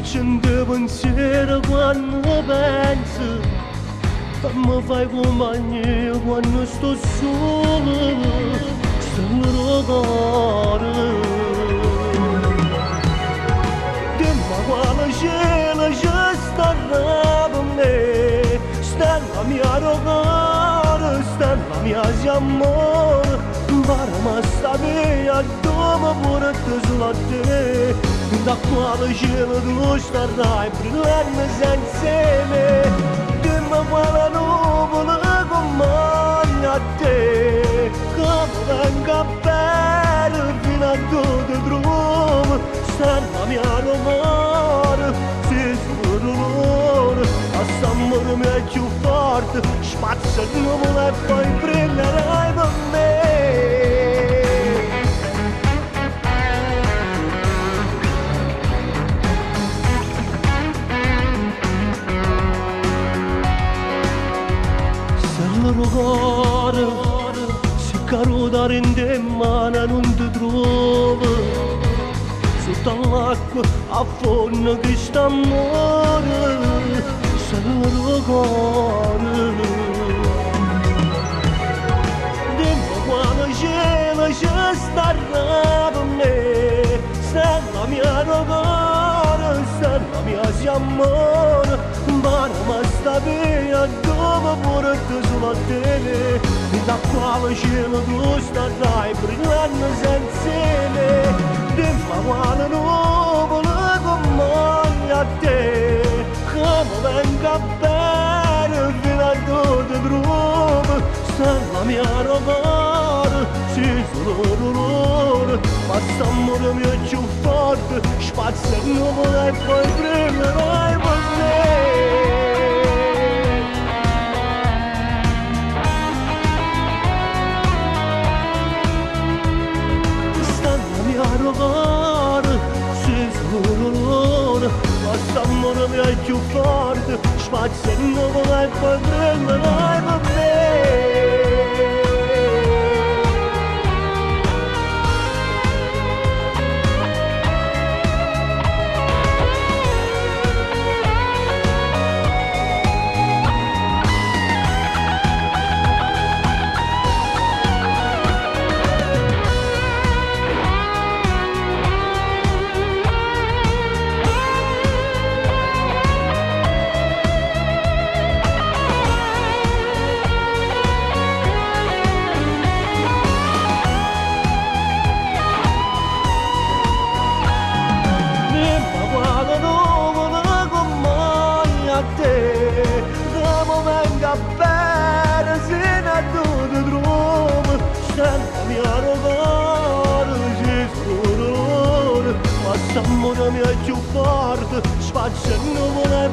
içinde vencer quando penso, mi fai compagnia quando sto solo, sto cuore. Dimmi quale cielo ci sta per me, sta la mia cuore, sta la mia amore, ma sta via dove pure te sulla te. Da quale cielo tu starai brillando insieme, dimmi quale nuvola comanda a te, come venga bene fino a dove trovo, sta la mia amore, si sfurrone, a amore mi è più forte, spazza il nuvola e poi brillerai per me. Cuore, se caro dare in te mano non ti trovo, sotto l'acqua affonda questo amore, se lo cuore. Dimmi quale cielo ci sta per me, sta la mia cuore, sta la mia amore, ma sta via dove pure te sulla te, da quale cielo tu starai brillando insieme, dimmi quale nuvola comanda a te, come venga bene fino a dove trovo, sta la mia cuore, sì solo dolore, ma st'amore mio è più forte, spazza il nuvola e poi brillerai per me. Cuore, se solo ma st'amore mi è più forte, spazio e nuvola e poi brillerai per me. L'amore mio è più forte, spazio e nuvola e